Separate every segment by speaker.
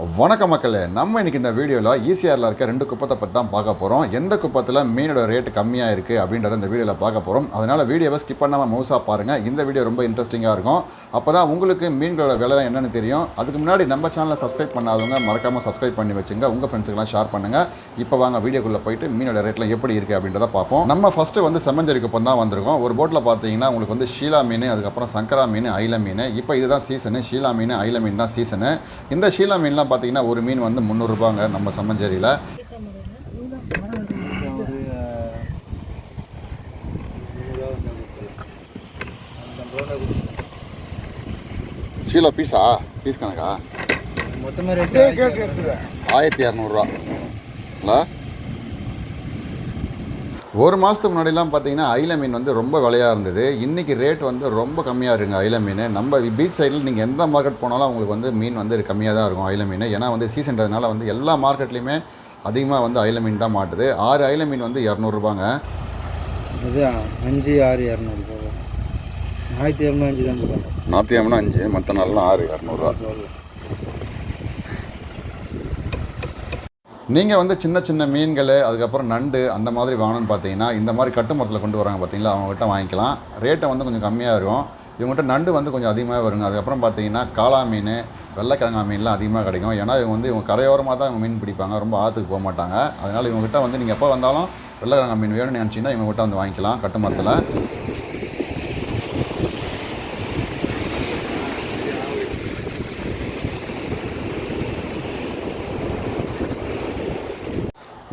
Speaker 1: வணக்க மக்களே, நம்ம இன்றைக்கி இந்த வீடியோவில் ஈசிஆரில் இருக்க 2 குப்பத்தை பற்றி தான் பார்க்க போகிறோம். எந்த குப்பத்தில் மீனோட ரேட்டு கம்மியாக இருக்குது அப்படின்றத இந்த வீடியோவில் பார்க்க போகிறோம். அதனால் வீடியோவை ஸ்கிப் பண்ணாமல் முழுசாக பாருங்கள். இந்த வீடியோ ரொம்ப இன்ட்ரெஸ்டிங்காக இருக்கும். அப்போ தான் உங்களுக்கு மீன்களோட விலை என்னென்னு தெரியும். அதுக்கு முன்னாடி நம்ம சேனலை சப்ஸ்கிரைப் பண்ணாதவங்க மறக்காமல் சப்ஸ்கிரைப் பண்ணி வச்சுங்க. உங்கள் ஃப்ரெண்ட்ஸுக்கெல்லாம் ஷேர் பண்ணுங்கள். இப்போ வாங்க வீடியோக்குள்ளே போயிட்டு மீனோட ரேட்லாம் எப்படி இருக்குது அப்படின்றத பார்ப்போம். நம்ம ஃபஸ்ட்டு வந்து செம்மஞ்சேரி குப்பம் தான் வந்திருக்கோம். ஒரு போட்டில் பார்த்தீங்கன்னா உங்களுக்கு வந்து ஷீலா மீன், அதுக்கப்புறம் சங்கரா மீன், ஐல மீன். இப்போ இதுதான் சீசனு. ஷீலா மீன், ஐல மீன் தான் சீசனு. இந்த ஷீலா மீன்லாம் பார்த்தீங்கன்னா ஒரு மீன் வந்து 300 ரூபாங்க நம்ம சம்மஞ்சேரியில். ஷீலா பீஸா? பீஸ் கணக்கா?
Speaker 2: மொத்தமாக ரேட்டு
Speaker 1: 1200 இல்லை? ஒரு மாதத்துக்கு முன்னாடிலாம் பார்த்தீங்கன்னா ஐல மீன் வந்து ரொம்ப விலையாக இருந்தது. இன்றைக்கி ரேட் வந்து ரொம்ப கம்மியாக இருக்குங்க ஐல மீன். நம்ம பீச் சைடில் நீங்கள் எந்த மார்க்கெட் போனாலும் உங்களுக்கு வந்து மீன் வந்து கம்மியாக தான் இருக்கும் ஐல மீன். ஏன்னா வந்து சீசன்றதுனால வந்து எல்லா மார்க்கெட்லேயுமே அதிகமாக வந்து ஐல மீன் தான் மாட்டுது. 6 ஐல மீன் வந்து 200 ரூபாங்க.
Speaker 2: அது 5, 6, 200 ரூபா. 1705 தான் சொல்லுவாங்க.
Speaker 1: 405, மற்ற நாள்லாம் 6, 200 ரூபா. நீங்கள் வந்து சின்ன சின்ன மீன்கள், அதுக்கப்புறம் நண்டு அந்த மாதிரி வாங்கணும்னு பார்த்தீங்கன்னா இந்த மாதிரி கட்டு மரத்தில் கொண்டு வராங்க பார்த்தீங்களா, அவங்ககிட்ட வாங்கிக்கலாம். ரேட்டை வந்து கொஞ்சம் கம்மியாக இருக்கும். இவங்ககிட்ட நண்டு வந்து கொஞ்சம் அதிகமாக வருங்க. அதுக்கப்புறம் பார்த்தீங்கன்னா காளா மீன், வெள்ளைக்கிழங்கா மீன்லாம் அதிகமாக கிடைக்கும். ஏன்னா இவங்க கரையோரமாக தான் இவங்க மீன் பிடிப்பாங்க, ரொம்ப ஆற்றுக்கு போக மாட்டாங்க. அதனால் இவங்ககிட்ட வந்து நீங்கள் எப்போ வந்தாலும் வெள்ளைக்கிழங்கா மீன் வேணும்னு நினச்சிங்கன்னா இவங்ககிட்ட வந்து வாங்கிக்கலாம் கட்டு மரத்தில்.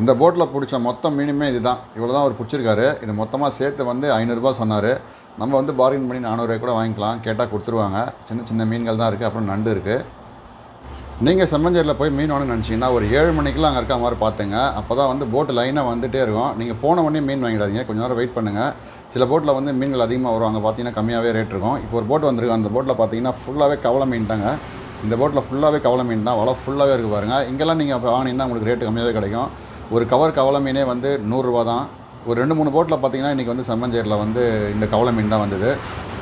Speaker 1: இந்த போட்டில் பிடிச்ச மொத்தம் மீனுமே இது தான். இவ்வளோ தான் அவர் பிடிச்சிருக்காரு. இது மொத்தமாக சேர்த்து வந்து 500 ரூபா சொன்னார். நம்ம வந்து பார்கின் பண்ணி 400 கூட வாங்கிக்கலாம். கேட்டால் கொடுத்துருவாங்க. சின்ன சின்ன மீன்கள் தான் இருக்குது. அப்புறம் நண்டு இருக்குது. நீங்கள் செம்மஞ்சேரியில் போய் மீன் வாங்கணும்னு நினச்சிங்கன்னா ஒரு 7 மணிக்கெலாம் அங்கே இருக்க மாதிரி பார்த்துங்க. அப்போ தான் வந்து போட்டு லைனாக வந்துகிட்டே இருக்கும். நீங்கள் போன உடனே மீன் வாங்கிடாதீங்க, கொஞ்சம் நேரம் வெயிட் பண்ணுங்கள். சில போட்டில் வந்து மீன்கள் அதிகமாக வரும். அங்கே பார்த்தீங்கன்னா கம்மியாகவே ரேட் இருக்கும். இப்போ ஒரு போட்டு வந்திருக்கு. அந்த போட்டில் பார்த்தீங்கன்னா ஃபுல்லாகவே கவலை மீன் தாங்க. இந்த போட்டில் ஃபுல்லாகவே கவலை மீன் தான். வலை ஃபுல்லாகவே இருக்குது பாருங்கள். இங்கெல்லாம் நீங்கள் வாங்கினீங்கன்னா உங்களுக்கு ரேட்டு கம்மியாகவே கிடைக்கும். ஒரு கவர் கவலை மீனே வந்து 100 ரூபா தான். ஒரு 2-3 போட்டில் பார்த்தீங்கன்னா இன்றைக்கி வந்து செம்மஞ்சேரியில் வந்து இந்த கவலை மீன் தான் வந்தது.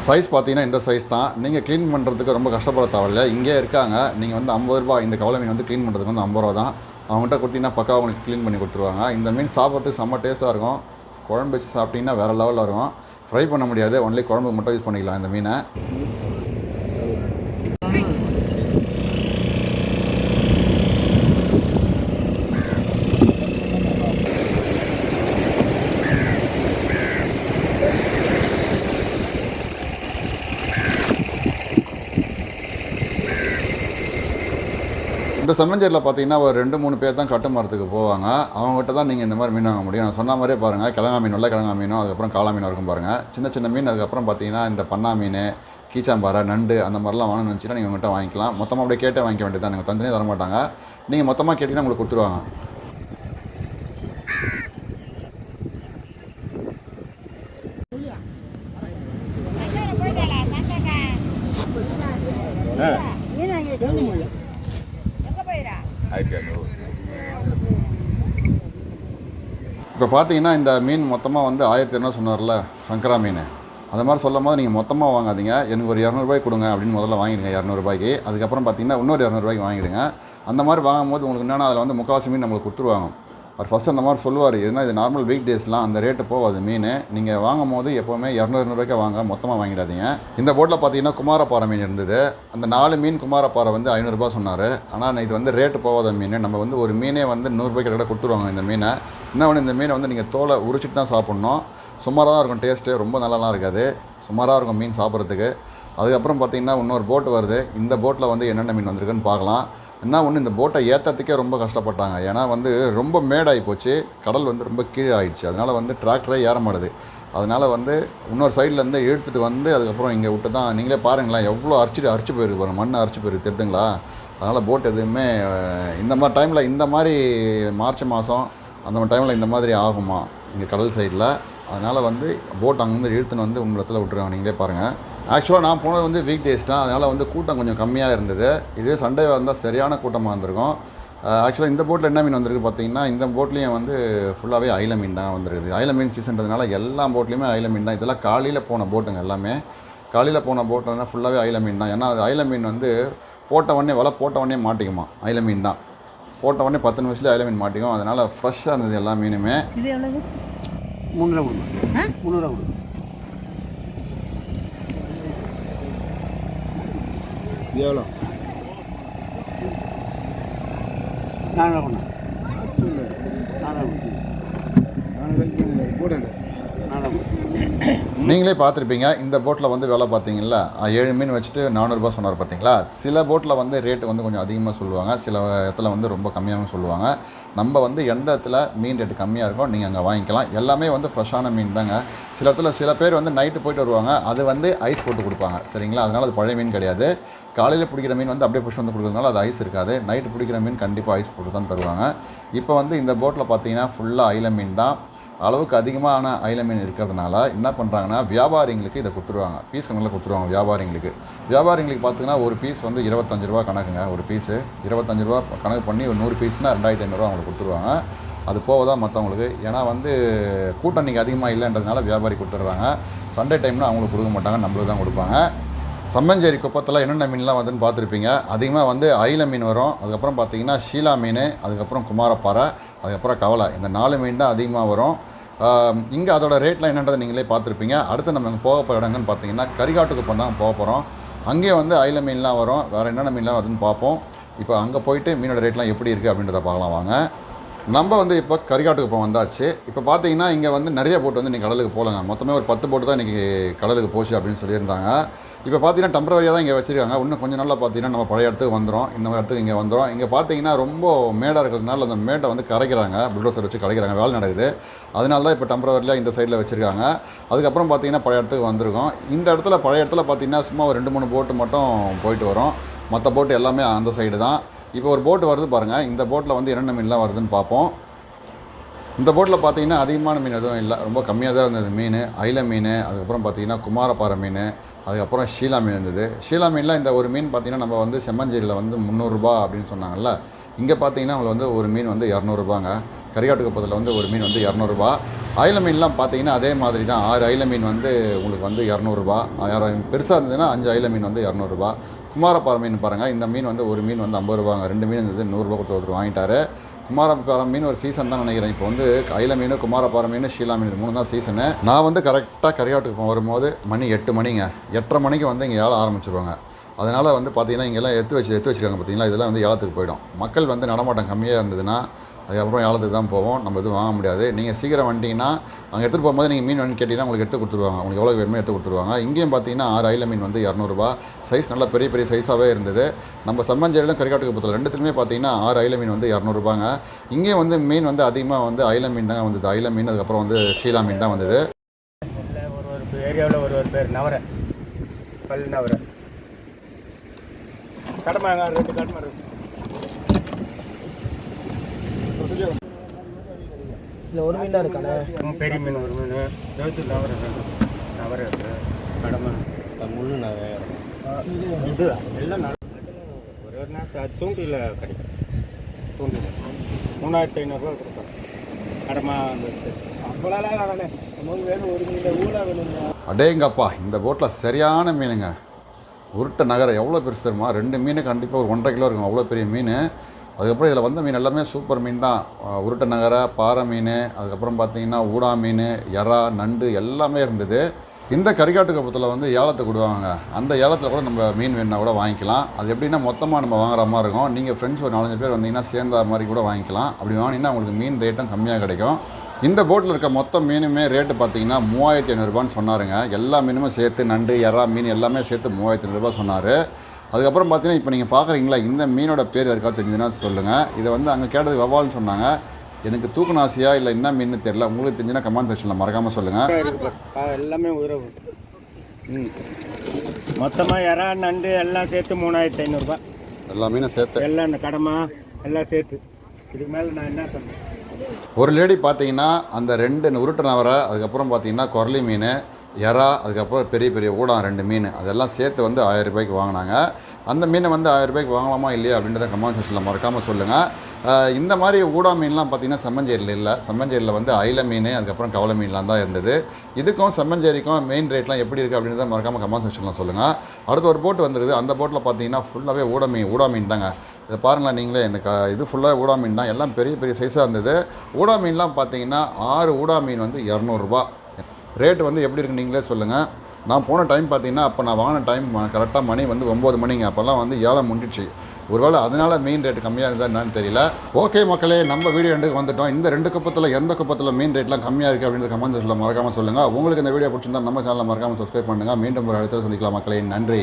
Speaker 1: சைஸ் பார்த்தீங்கன்னா இந்த சைஸ் தான். நீங்கள் க்ளீன் பண்ணுறதுக்கு ரொம்ப கஷ்டப்பட தேவையில்லை. இங்கே இருக்காங்க. நீங்கள் வந்து 50 ரூபா இந்த கவலை மீன் வந்து க்ளீன் பண்ணுறதுக்கு வந்து 50 ரூபா தான். அவங்ககிட்ட கொடுத்தீங்கன்னா பக்காவாக உங்களுக்கு க்ளீன் பண்ணி கொடுத்துருவாங்க. இந்த மீன் சாப்பிட்றதுக்கு செம்ம டேஸ்ட்டாக இருக்கும். குழம்பு வச்சு சாப்பிட்டிங்கன்னா வேறு லெவலில் இருக்கும். ஃப்ரை பண்ண முடியாது, ஒன்லி குழம்புக்கு மட்டும் யூஸ் பண்ணிக்கலாம் இந்த மீனை. இந்த செம்மஞ்சேரியில் பார்த்தீங்கன்னா ஒரு 2-3 பேர் தான் கட்டு மரத்துக்கு போவாங்க. அவங்ககிட்ட தான் நீங்கள் இந்த மாதிரி மீன் வாங்க முடியும். நான் சொன்ன மாதிரியே பாருங்கள், கிழங்கா மீன், வெள்ளைக்கிழங்கா மீனும், அதுக்கப்புறம் காளா மீன் இருக்கும் பாருங்கள். சின்ன சின்ன மீன். அதுக்கப்புறம் பார்த்தீங்கன்னா இந்த பண்ணா மீன், கீச்சாம்பாறை, நண்டு அந்த மாதிரிலாம் வாங்கணும்னு நினச்சிங்கன்னா நீங்கள் உங்கள்கிட்ட வாங்கிக்கலாம். மொத்தமாக அப்படியே கேட்டே வாங்கிக்க வேண்டியது தான். நீங்கள் தனித்தனியாக தர மாட்டாங்க. நீங்கள் மொத்தமாக கேட்டிங்கன்னா உங்களுக்கு கொடுத்துருவாங்க. இப்போ பார்த்தீங்கன்னா இந்த மீன் மொத்தமாக வந்து 1200 சொன்னார்ல சங்கரா மீன். அது மாதிரி சொல்லும் போது நீங்கள் மொத்தமாக வாங்காதீங்க. எனக்கு ஒரு 200 ரூபாய்க்கு கொடுங்க அப்படின்னு முதல்ல வாங்கிடுங்க. 200 ரூபாய்க்கு. அதுக்கப்புறம் பார்த்தீங்கன்னா இன்னொரு 200 ரூபாய்க்கு வாங்கிடுங்க. அந்த மாதிரி வாங்கும்போது உங்களுக்கு என்னென்னா அதில் வந்து முக்கால்வாசி மீன் நம்மளுக்கு கொடுத்துருவாங்க. அவர் ஃபஸ்ட்டு அந்த மாதிரி சொல்லுவார். எதுனா இது நார்மல் வீக் டேஸ்லாம் அந்த ரேட்டு போகாது மீன். நீங்கள் வாங்கும் போது எப்போவுமே 200 ரூபாய்க்கு வாங்க, மொத்தமாக வாங்கிடாதீங்க. இந்த போட்டில் பார்த்தீங்கன்னா குமாரப்பாறை மீன் இருந்தது. அந்த 4 மீன் குமாரப்பாறை வந்து 500 ரூபா சொன்னார். ஆனால் இது வந்து ரேட்டு போகாத மீன். நம்ம வந்து ஒரு மீனே வந்து 100 ரூபாய்க்கு கிட்ட கொடுத்துருவாங்க இந்த மீனை. இன்னொன்று இந்த மீனை வந்து நீங்கள் தோலை உரிச்சிட்டு தான் சாப்பிட்ணும். சுமாராக தான் இருக்கும் டேஸ்ட்டு, ரொம்ப நல்லாலாம் இருக்காது. சுமாராக இருக்கும் மீன் சாப்பிட்றதுக்கு. அதுக்கப்புறம் பார்த்தீங்கன்னா இன்னொரு போட்டு வருது. இந்த போட்டில் வந்து என்னென்ன மீன் வந்திருக்குன்னு பார்க்கலாம். என்ன ஒன்று, இந்த போட்டை ஏற்றுறதுக்கே ரொம்ப கஷ்டப்பட்டாங்க. ஏன்னா வந்து ரொம்ப மேடாகி போச்சு. கடல் வந்து ரொம்ப கீழே ஆகிடுச்சு. அதனால் வந்து டிராக்டரே ஏற மாட்டுது. அதனால் வந்து இன்னொரு சைட்லேருந்து இழுத்துட்டு வந்து அதுக்கப்புறம் இங்கே விட்டு தான். நீங்களே பாருங்களேன் எவ்வளோ அரிச்சு போயிருக்கு பாருங்கள். மண் அரிச்சு போயிருக்கு தெரியுதுங்களா. அதனால் போட் எதுவுமே இந்த மாதிரி டைமில், இந்த மாதிரி மார்ச் மாதம் அந்த மாதிரி டைமில் இந்த மாதிரி ஆகுமா இங்கே கடல் சைடில். அதனால் வந்து போட் அங்கேருந்து இழுத்துன்னு வந்து உங்கள் இடத்துல விட்டுருவாங்க. நீங்களே பாருங்கள். ஆக்சுவலாக நான் போனது வந்து வீக் டேஸ் தான். அதனால் வந்து கூட்டம் கொஞ்சம் கம்மியாக இருந்தது. இதே சண்டேவாக இருந்தால் சரியான கூட்டமாக இருந்திருக்கும். ஆக்சுவலாக இந்த போட்டில் என்ன மீன் வந்திருக்கு பார்த்தீங்கன்னா, இந்த போட்லேயும் வந்து ஃபுல்லாகவே ஐல மீன் தான் வந்துருக்குது. ஐல மீன் சீசன்றதுனால எல்லா போட்லேயுமே ஐல மீன் தான். இதெல்லாம் காலையில் போன போட்டுங்க எல்லாமே. காலையில் போன போட்டுனா ஃபுல்லாகவே ஐல மீன் தான். ஏன்னா அது ஐல மீன் வந்து போட்ட உடனே வலை போட்ட உடனே மாட்டிக்குமா. அயில மீன் தான் போட்ட உடனே 10 நிமிஷத்துல அயில மீன் மாட்டிக்கும். அதனால் ஃப்ரெஷ்ஷாக இருந்தது எல்லா மீனுமே.
Speaker 3: இது எவ்வளவு?
Speaker 2: 300 கொடுங்க. 300 கொடுங்க. எவ்வளோ? 400 கொடுங்க. 400 போடுங்க.
Speaker 1: நீங்களே பார்த்துருப்பீங்க இந்த போட்டில் வந்து விலை பார்த்தீங்களா 7 மீன் வச்சுட்டு 400 ரூபாய் சொன்னார் பார்த்தீங்களா. சில போட்டில் வந்து ரேட்டு வந்து கொஞ்சம் அதிகமாக சொல்லுவாங்க, சில இடத்துல வந்து ரொம்ப கம்மியாகவும் சொல்லுவாங்க. நம்ம வந்து எந்த இடத்துல மீன் ரேட்டு கம்மியாக இருக்கோ நீங்கள் அங்கே வாங்கிக்கலாம். எல்லாமே வந்து ஃப்ரெஷ்ஷான மீன் தாங்க. சில இடத்துல சில பேர் வந்து நைட்டு போயிட்டு வருவாங்க, அது வந்து ஐஸ் போட்டு கொடுப்பாங்க சரிங்களா. அதனால் அது பழைய மீன் கிடையாது. காலையில் பிடிக்கிற மீன் வந்து அப்படியே புஷ் வந்து கொடுக்குறதுனால அது ஐஸ் இருக்காது. நைட்டு பிடிக்கிற மீன் கண்டிப்பாக ஐஸ் போட்டு தான் தருவாங்க. இப்போ வந்து இந்த போட்டில் பார்த்தீங்கன்னா ஃபுல்லாக அயில மீன் தான். அளவுக்கு அதிகமான அயில மீன் இருக்கிறதுனால என்ன பண்ணுறாங்கன்னா வியாபாரிங்களுக்கு இதை கொடுத்துருவாங்க, பீஸ் கணக்கில் கொடுத்துருவாங்க வியாபாரிங்களுக்கு. வியாபாரிங்களுக்கு பார்த்தீங்கன்னா ஒரு பீஸ் வந்து 25 ரூபா கணக்குங்க. ஒரு பீஸு 25 ரூபா கணக்கு பண்ணி ஒரு 100 பீஸ்னால் 2500 அவங்களுக்கு கொடுத்துருவாங்க. அது போக தான் மற்றவங்களுக்கு. ஏன்னா வந்து கூட்டம் இன்றைக்கி அதிகமாக இல்லைன்றதுனால வியாபாரி கொடுத்துட்றாங்க. சண்டே டைம்னா அவங்களுக்கு கொடுக்க மாட்டாங்க, நம்மளுக்கு தான் கொடுப்பாங்க. சம்மஞ்சேரி குப்பத்தில் என்னென்ன மீன்லாம் வந்துன்னு பார்த்துருப்பீங்க. அதிகமாக வந்து அயில மீன் வரும், அதுக்கப்புறம் பார்த்தீங்கன்னா ஷீலா மீன், அதுக்கப்புறம் குமாரப்பாறை, அதுக்கப்புறம் கவலை. இந்த 4 மீன் தான் அதிகமாக வரும். இங்கே அதோட ரேட்லாம் என்னன்றதை நீங்களே பார்த்துருப்பீங்க. அடுத்து நம்ம போக போகிற இடங்கன்னு பார்த்தீங்கன்னா கரிகாட்டு குப்பம் தான் போக போகிறோம். அங்கேயே வந்து அயில மீன்லாம் வரும், வேறு என்னென்ன மீன்லாம் வருதுன்னு பார்ப்போம். இப்போ அங்கே போயிட்டு மீனோட ரேட்லாம் எப்படி இருக்குது அப்படின்றத பார்க்கலாம் வாங்க. நம்ம வந்து இப்போ கரிகாட்டு குப்பம் வந்தாச்சு. இப்போ பார்த்தீங்கன்னா இங்கே வந்து நிறைய போட்டு வந்து இன்றைக்கி கடலுக்கு போகலங்க. மொத்தமே ஒரு 10 போட்டு தான் இன்றைக்கி கடலுக்கு போச்சு அப்படின்னு சொல்லியிருந்தாங்க. இப்போ பார்த்தீங்கன்னா டெம்பரவரியாக தான் இங்கே வச்சுருக்காங்க. இன்னும் கொஞ்சம் நாளில் பார்த்தீங்கன்னா நம்ம பழைய இடத்துக்கு வந்துடும், இந்த மாதிரி இடத்துக்கு இங்கே வந்துடும். இங்கே பார்த்தீங்கன்னா ரொம்ப மேடாக இருக்கிறதுனால அந்த மேட்டை வந்து கரைக்கிறாங்க, புல்டோசர் வச்சு கரைக்கிறாங்க, வேலை நடக்குது. அதனால தான் இப்போ டெம்பரவரியாக இந்த சைடில் வச்சுருக்காங்க. அதுக்கப்புறம் பார்த்தீங்கன்னா பழைய இடத்துக்கு வந்திருக்கோம். இந்த இடத்துல பழைய இடத்துல பார்த்தீங்கன்னா சும்மா ஒரு 2-3 போட்டு மட்டும் போயிட்டு வரும், மற்ற போட்டு எல்லாமே அந்த சைடு தான். இப்போ ஒரு போட்டு வருது பாருங்கள். இந்த போட்டில் வந்து என்னென்ன மீன்லாம் வருதுன்னு பார்ப்போம். இந்த போட்டில் பார்த்தீங்கன்னா அதிகமான மீன் எதுவும் இல்லை, ரொம்ப கம்மியாக தான் இருந்தது மீன். அயில மீன், அதுக்கப்புறம் பார்த்தீங்கன்னா குமாரப்பாறை மீன், அதுக்கப்புறம் ஷீலா மீன் இருந்தது. ஷீலா மீனில் இந்த ஒரு மீன் பார்த்திங்கன்னா நம்ம வந்து செம்மஞ்சேரியில் வந்து 300 ரூபா அப்படின்னு சொன்னாங்கல்ல. இங்கே பார்த்தீங்கன்னா உங்களுக்கு வந்து ஒரு மீன் வந்து 200 ரூபாங்க. கரிகாட்டு குப்பத்தில் வந்து ஒரு மீன் வந்து 200 ரூபா. அயில மீன்லாம் பார்த்தீங்கன்னா அதே மாதிரி தான். 6 அயில மீன் வந்து உங்களுக்கு வந்து 200 ரூபா. பெருசாக இருந்ததுன்னா 5 அயில மீன் வந்து 200 ரூபா. குமாரப்பாறை மீன் பாருங்கள், இந்த மீன் வந்து ஒரு மீன் வந்து 50 ரூபாங்க. 2 மீன் இருந்தது 100 ரூபா கொடுத்து ஒருத்தர் வாங்கிட்டாரு. குமாரப்பாறை மீன் ஒரு சீசன் தான் நினைக்கிறேன். இப்போ வந்து அயில மீன், குமாரப்பாறை மீன், ஷீலா மீன் 3 தான் சீசனு. நான் வந்து கரெக்டாக கரிகாட்டுக்கு வரும்போது மணி 8 மணிங்க. 8:30 மணிக்கு வந்து இங்கே ஏலம் ஆரம்பிச்சிருவாங்க. அதனால் வந்து பார்த்திங்கன்னா இங்கெல்லாம் எடுத்து வச்சுருக்காங்க பார்த்தீங்களா. இதெல்லாம் வந்து ஏலத்துக்கு போயிடும். மக்கள் வந்து நடமாட்டம் கம்மியாக இருந்ததுன்னா அதுக்கப்புறம் ஏலத்துக்கு தான் போவோம், நம்ம எதுவும் வாங்க முடியாது. நீங்கள் சீக்கிரம் வந்துட்டிங்கன்னா அங்கே எடுத்துகிட்டு போகும்போது நீங்கள் மீன் வேணும்னு கேட்டிங்கன்னா உங்களுக்கு எடுத்து கொடுத்துருவாங்க. உங்களுக்கு எவ்வளோ வேணுமோ எடுத்து கொடுத்துருவாங்க. இங்கேயும் பார்த்தீங்கன்னா 6 அயில மீன் வந்து 200 ரூபா. சைஸ் நல்லா பெரிய பெரிய சைஸாகவே இருந்தது. நம்ம செம்மஞ்சேரியிலும் கரிகாட்டு குப்பத்தில் ரெண்டுத்துலையுமே பார்த்தீங்கன்னா 6 அயில மீன் வந்து 200 ரூபாங்க. இங்கேயும் வந்து மீன் வந்து அதிகமாக வந்து அயில மீன் தாங்க வந்தது. அயில மீன், அதுக்கப்புறம் வந்து ஷீலா மீன் தான் வந்தது.
Speaker 2: ஒரு ஏரியாவில் ஒரு பேர் நவரை, பல் நவரை, கடமாங்க 2 கடமை இருக்கு. இல்லை ஒரு மீன் தான் இருக்கானே. பெரிய மீன் ஒரு மீன், நவரை நவரை இருக்குது, கடமை முள்ளு நவரை, இது எல்லாம் ஒரு நாள் தூண்டியில் கிடைக்கும். தூண்டில் 3500 ரூபா கொடுப்பேன். கடமை அந்த அவ்வளோலாம் வேணானே, நமக்கு வேணும் ஒரு மீன் ஊழா வேணுங்க.
Speaker 1: அடேங்கப்பா, இந்த போட்டில் சரியான மீனுங்க. உருட்டை நகரம் எவ்வளோ பெருசு தெரியுமா? 2 மீன் கண்டிப்பாக ஒரு 1.5 கிலோ இருக்கும், அவ்வளோ பெரிய மீன். அதுக்கப்புறம் இதில் வந்த மீன் எல்லாமே சூப்பர் மீன் தான். உருட்டை நகரை, பாறை மீன், அதுக்கப்புறம் பார்த்தீங்கன்னா ஊடா மீன், எறா, நண்டு எல்லாமே இருந்தது. இந்த கரிகாட்டு குப்பத்தில் வந்து ஏலத்துக்கு விடுவாங்க. அந்த ஏலத்தில் கூட நம்ம மீன் வேணுன்னா கூட வாங்கிக்கலாம். அது எப்படின்னா மொத்தமாக நம்ம வாங்குற மாதிரி இருக்கும். நீங்கள் ஃப்ரெண்ட்ஸ் ஒரு 4-5 பேர் வந்தீங்கன்னா சேர்ந்த மாதிரி கூட வாங்கிக்கலாம். அப்படி வாங்கினீங்கன்னா உங்களுக்கு மீன் ரேட்டும் கம்மியாக கிடைக்கும். இந்த போட்டில் இருக்க மொத்த மீனுமே ரேட்டு பார்த்தீங்கன்னா 3500 ரூபான்னு சொன்னாருங்க. எல்லா மீனுமே சேர்த்து, நண்டு, எறா மீன் எல்லாமே சேர்த்து 3500 ரூபா சொன்னார். அதுக்கப்புறம் பார்த்தீங்கன்னா இப்போ நீங்கள் பார்க்குறீங்களா, இந்த மீனோட பேர் யாருக்காவது தெரிஞ்சுதுன்னா சொல்லுங்கள். இதை வந்து அங்கே கேட்டதுக்கு வவ்வால்னு சொன்னாங்க. எனக்கு தூக்குநாசியா இல்லை என்ன மீன் தெரியல. உங்களுக்கு தெரிஞ்சுன்னா கமெண்ட் செக்ஷனில் மறக்காமல் சொல்லுங்கள்.
Speaker 2: எல்லாமே உறவு மொத்தமாக எறா, நண்டு எல்லாம் சேர்த்து 3500 ரூபா.
Speaker 1: எல்லா மீனும் சேர்த்து
Speaker 2: எல்லாம் இந்த கடமை எல்லாம் சேர்த்து. இதுக்கு மேலே நான் என்ன சொன்னேன்.
Speaker 1: ஒரு லேடி பார்த்தீங்கன்னா அந்த 2 உருட்டு நவரை, அதுக்கப்புறம் பார்த்தீங்கன்னா குரலி மீன், எறா, அதுக்கப்புறம் பெரிய பெரிய ஊடான் 2 மீன், அதெல்லாம் சேர்த்து வந்து 1000 ரூபாய்க்கு வாங்கினாங்க. அந்த மீனை வந்து 1000 ரூபாய்க்கு வாங்கலாமா இல்லையா அப்படின்றத கமெண்ட் செக்ஷனில் மறக்காமல் சொல்லுங்கள். இந்த மாதிரி ஊடா மீன்லாம் பார்த்திங்கன்னா செம்மஞ்சேரியில் இல்லை. செம்மஞ்சேரியில் வந்து அயில மீன், அதுக்கப்புறம் கவலை மீன்லாம் தான் இருந்தது. இதுக்கும் செம்மஞ்சேரிக்கும் மெயின் ரேட்லாம் எப்படி இருக்குது அப்படின்றத மறக்காமல் கமெண்ட் செக்ஷனில் சொல்லுங்கள். அடுத்து ஒரு போட் வந்துருது. அந்த போட்டில் பார்த்தீங்கன்னா ஃபுல்லாகவே ஊடா மீன் தாங்க. இதை பாருங்களேன் நீங்களே, இந்த இது ஃபுல்லாக ஊடா மீன் தான். எல்லாம் பெரிய பெரிய சைஸாக இருந்தது. ஊடா மீன்லாம் பார்த்தீங்கன்னா 6 ஊடா மீன் வந்து 200 ரூபா. ரேட்டு வந்து எப்படி இருக்குன்னு நீங்களே சொல்லுங்கள். நான் போன டைம் பார்த்தீங்கன்னா, அப்போ நான் வாங்கின டைம் கரெக்டாக மணி வந்து 9 மணிங்க. அப்போல்லாம் வந்து ஏலம் முடிஞ்சிச்சு. ஒருவேளை அதனால் மீன் ரேட்டு கம்மியாக இருந்தால் என்னன்னு தெரியல. ஓகே மக்களே, நம்ம வீடியோ ரெண்டுக்கு வந்துட்டோம். இந்த 2 குப்பத்தில் எந்த குப்பத்தில் மீன் ரேட்லாம் கம்மியாக இருக்குது அப்படின்றத கமெண்ட் செக்ஷனில் மறக்காமல் சொல்லுங்கள். உங்களுக்கு இந்த வீடியோ பிடிச்சிருந்தா நம்ம சேனலை மறக்காமல் சப்ஸ்கிரைப் பண்ணுங்கள். மீண்டும் ஒரு இடத்துல சந்திக்கலாம் மக்களே. நன்றி.